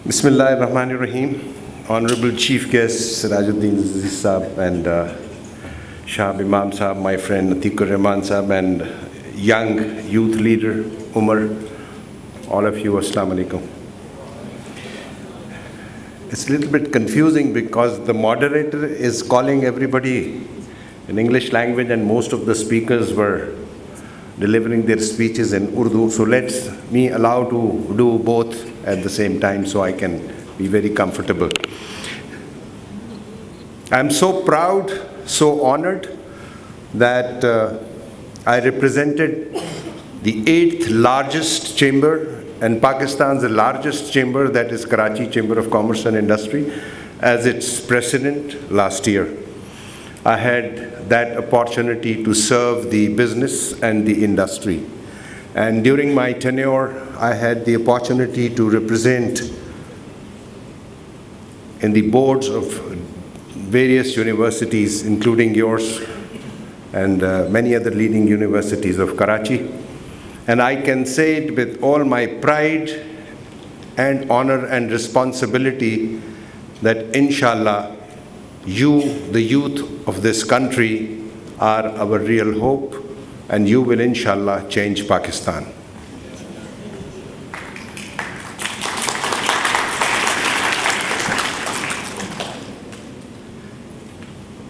Bismillahirrahmanirrahim. Honorable Chief Guest Sirajuddin Aziz Saab and Shah Imam Saab, my friend Atikur Rahman Saab, and young youth leader Umar, all of you, Assalamu alaikum. It's a little bit confusing because the moderator is calling everybody in English language and most of the speakers were delivering their speeches in Urdu. So let's me allow to do both at the same time so I can be very comfortable. I'm so proud, so honored that I represented the 8th largest chamber and Pakistan's largest chamber, that is Karachi Chamber of Commerce and Industry, as its president last year. I had that opportunity to serve the business and the industry. And during my tenure, I had the opportunity to represent in the boards of various universities, including yours and many other leading universities of Karachi. And I can say it with all my pride and honor and responsibility that inshallah, you, the youth of this country, are our real hope, and you will inshallah change Pakistan.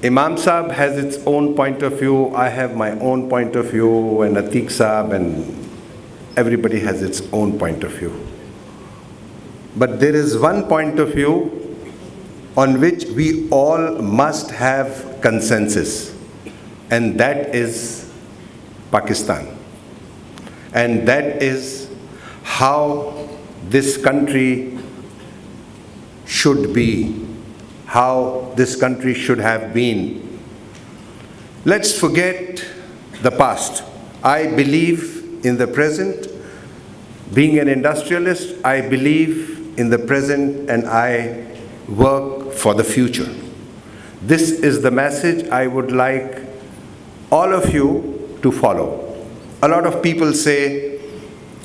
Imam Saab has its own point of view, I have my own point of view, and Atiq Saab, and everybody has its own point of view. But there is one point of view on which we all must have consensus, and that is Pakistan. And that is how this country should be, how this country should have been. Let's forget the past. I believe in the present. Being an industrialist, I believe in the present and I work for the future. This is the message I would like all of you to follow. A lot of people say,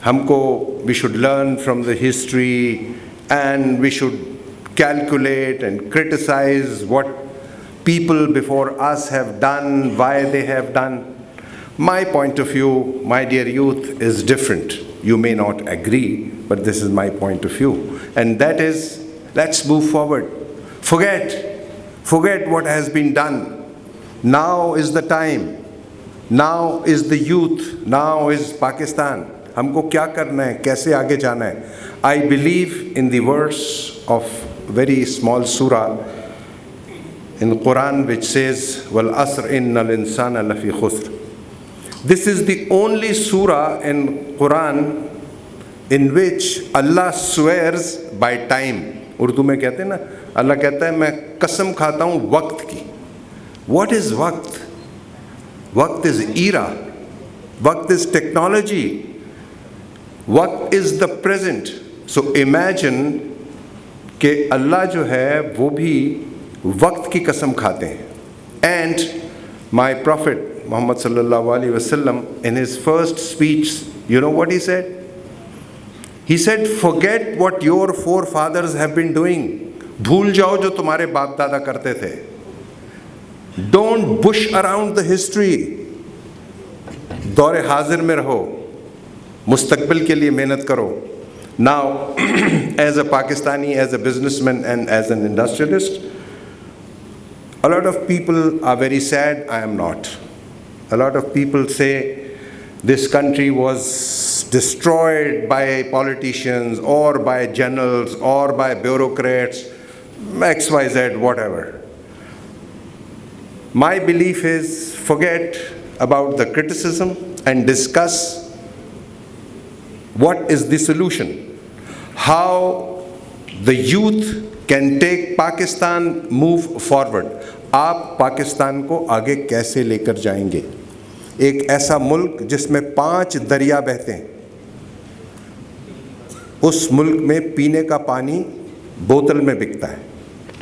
we should learn from the history and we should calculate and criticize what people before us have done, why they have done. My point of view, my dear youth, is different. You may not agree, but this is my point of view. And that is, let's move forward. Forget what has been done. Now is the time. Now is the youth. Now is Pakistan. हमको क्या करना है, कैसे आगे जाना है? I believe in the verse of very small surah in Quran which says, "Wal asr innal insana lafi khusr." This is the only surah in Quran in which Allah swears by time. Urdu में कहते हैं ना, अल्लाह कहता है मैं कसम खाता हूँ वक्त की. What is वक्त? वक्त is era. वक्त is technology. वक्त is the present. So imagine कि अल्लाह जो है वो भी वक्त की कसम खाते हैं. And my Prophet Muhammad sallallahu alaihi wasallam, in his first speech, you know what he said? He said, forget what your forefathers have been doing. भूल जाओ जो तुम्हारे बाप दादा करते थे. Don't push around the history. दौरे हाजिर में रहो. मुस्तकबिल के लिए मेहनत करो. Now, as a Pakistani, as a businessman and as an industrialist, a lot of people are very sad. I am not. A lot of people say this country was destroyed by politicians or by generals or by bureaucrats, XYZ, whatever. My belief is forget about the criticism and discuss what is the solution. How the youth can take Pakistan move forward. आप पाकिस्तान को आगे कैसे लेकर जाएंगे? एक ऐसा मुल्क जिसमें 5 दरिया बहते हैं, उस मुल्क में पीने का पानी बोतल में बिकता है.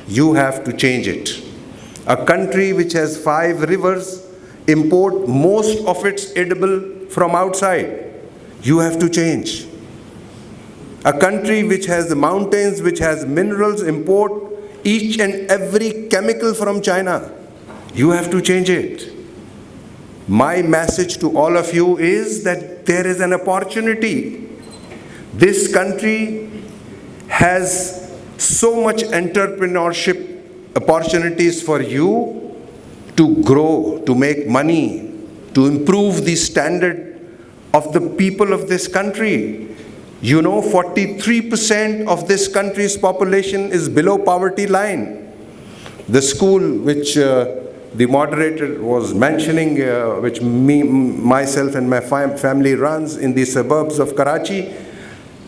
You have to change it. A country which has 5 rivers import most of its edible from outside. You have to change. A country which has the mountains, which has minerals, import each and every chemical from China. You have to change it. My message to all of you is that there is an opportunity. This country has so much entrepreneurship opportunities for you to grow, to make money, to improve the standard of the people of this country. You know, 43% of this country's population is below poverty line. The school which the moderator was mentioning, which myself and my family runs in the suburbs of Karachi,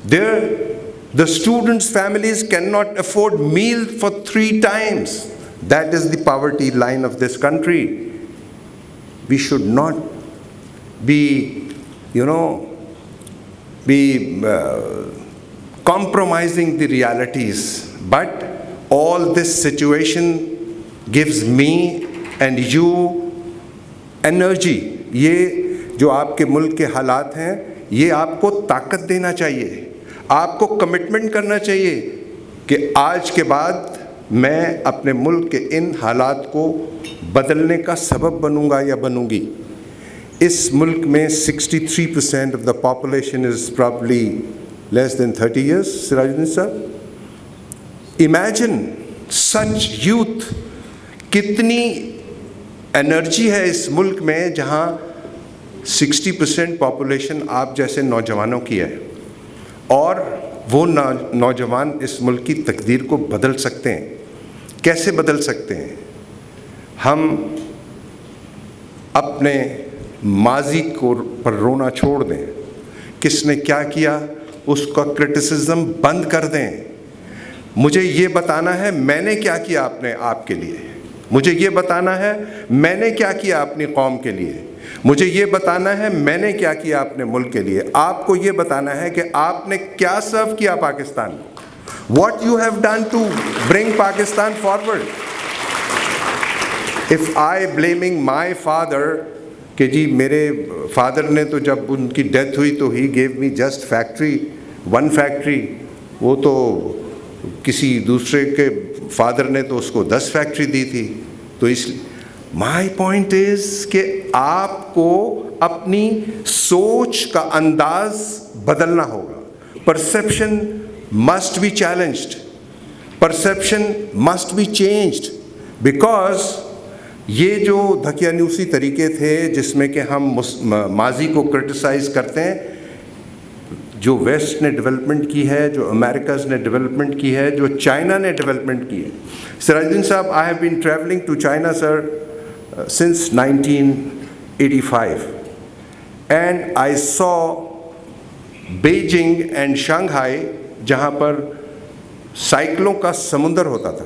there the students' families cannot afford meal for 3 times. That is the poverty line of this country. We should not be, compromising the realities. But all this situation gives me and you energy. ये जो आपके मुल्क के हालात हैं, ये आपको ताकत देना चाहिए, आपको कमिटमेंट करना चाहिए कि आज के बाद मैं अपने मुल्क के इन हालात को बदलने का सबब बनूंगा या बनूंगी. इस मुल्क में 63% of the population is probably less than 30 years, Sirajuddin sir. Imagine such youth. कितनी एनर्जी है इस मुल्क में जहां 60% पॉपुलेशन आप जैसे नौजवानों की है, और वो नौजवान इस मुल्क की तकदीर को बदल सकते हैं. कैसे बदल सकते हैं? हम अपने माजी को पर रोना छोड़ दें. किसने क्या किया उसका क्रिटिसिज्म बंद कर दें. मुझे ये बताना है मैंने क्या किया अपने आप के लिए. मुझे ये बताना है मैंने क्या किया अपनी कौम के लिए. मुझे ये बताना है मैंने क्या किया अपने मुल्क के लिए. आपको ये बताना है कि आपने क्या सर्व किया पाकिस्तान को. What you have done to bring Pakistan forward. If I blaming my father کہ جی میرے فادر نے تو جب ان کی ڈیتھ ہوئی تو ہی gave me just factory, 1 factory, وہ تو کسی دوسرے کے فادر نے تو اس کو 10 فیکٹری دی تھی. تو اس مائی پوائنٹ از کہ آپ کو اپنی سوچ کا انداز بدلنا ہوگا. Perception must be challenged, perception must be changed, because یہ جو دھکیانوسی طریقے تھے جس میں کہ ہم ماضی کو کرٹیسائز کرتے ہیں, جو ویسٹ نے ڈیولپمنٹ کی ہے, جو امریکاز نے ڈیولپمنٹ کی ہے, جو چائنا نے ڈیولپمنٹ کی ہے. سراج الدین صاحب, I have been travelling to China sir since 1985 and I saw Beijing and Shanghai جہاں پر سائیکلوں کا سمندر ہوتا تھا.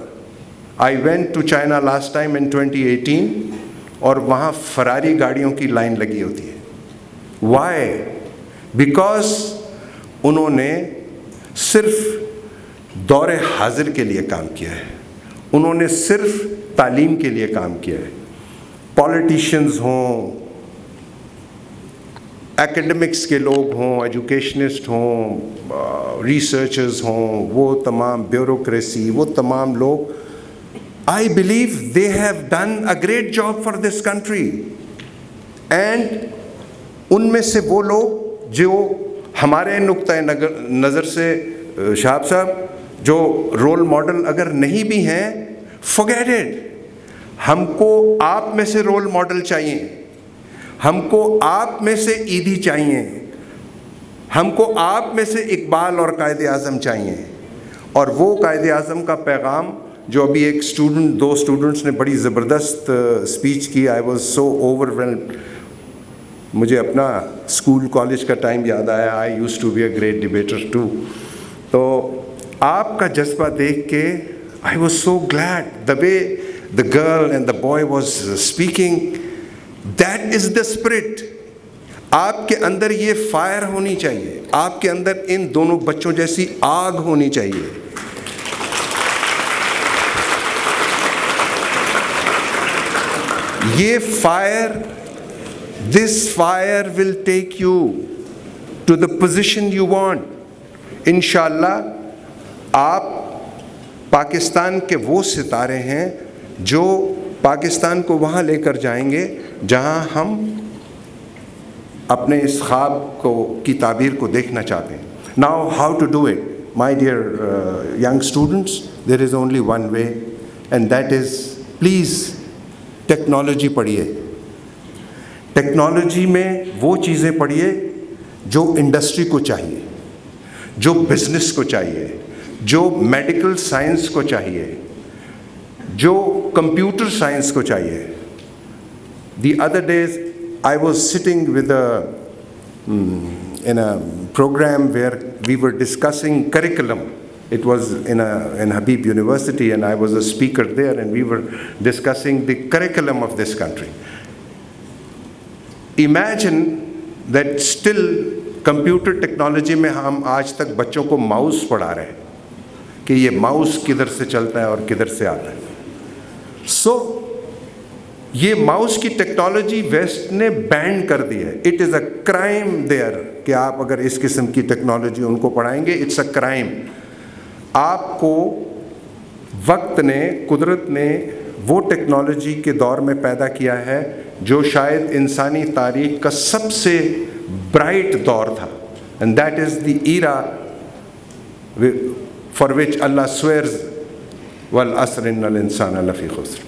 I went to China last time in 2018 اور وہاں فراری گاڑیوں کی لائن لگی ہوتی ہے. Why? Because انہوں نے صرف دور حاضر کے لیے کام کیا ہے, انہوں نے صرف تعلیم کے لیے کام کیا ہے. پالیٹیشنز ہوں, ایکڈمکس کے لوگ ہوں, ایجوکیشنسٹ ہوں, ریسرچرز ہوں, وہ تمام بیوروکریسی, وہ تمام لوگ, I believe they have done a great job for this country. And ان میں سے وہ لوگ جو ہمارے نقطۂ نظر سے شہاب صاحب جو رول ماڈل اگر نہیں بھی ہیں, forget it. ہم کو آپ میں سے رول ماڈل چاہیے, ہم کو آپ میں سے عیدی چاہیے, ہم کو آپ میں سے اقبال اور قائد اعظم چاہیے. اور وہ قائد اعظم کا پیغام جو ابھی ایک اسٹوڈنٹ, 2 اسٹوڈنٹس نے بڑی زبردست اسپیچ کی, آئی واز سو اوور ویلمڈ. مجھے اپنا اسکول کالج کا ٹائم یاد آیا. I use to be a great debater too. تو آپ کا جذبہ دیکھ کے I was so glad the way the girl and the boy was speaking. That is the spirit. آپ کے اندر یہ فائر ہونی چاہیے, آپ کے اندر ان دونوں بچوں جیسی آگ ہونی چاہیے. یہ fire, this fire will take you to the position you want. इंशाअल्लाह आप पाकिस्तान के वो सितारे हैं जो पाकिस्तान को वहाँ लेकर जाएंगे जहाँ हम अपने इस ख्वाब को की ताबीर को देखना चाहते हैं. Now how to do it? My dear young students, there is only one way, and that is, please technology पढ़िए. टेक्नोलॉजी में वो चीज़ें पढ़िए जो इंडस्ट्री को चाहिए, जो बिजनेस को चाहिए, जो मेडिकल साइंस को चाहिए, जो कंप्यूटर साइंस को चाहिए. The other days I was sitting with in a program where we were discussing curriculum. It was in Habib University, and I was a speaker there, and we were discussing the curriculum of this country. Imagine that still computer technology में हम आज तक बच्चों को mouse पढ़ा रहे हैं कि ये माउस किधर से चलता है और किधर से आता है. सो ये माउस की टेक्नोलॉजी वेस्ट ने बैन कर दी है. It is a crime there कि आप अगर इस किस्म की टेक्नोलॉजी उनको पढ़ाएंगे. It's a crime. आपको वक्त ने, कुदरत ने वो टेक्नोलॉजी के दौर में पैदा किया है जो शायद इंसानी तारीख का सबसे ब्राइट दौर था. And that is the era for which Allah swears वल अस्र इन्नल इंसान लफ़ी खुस्र.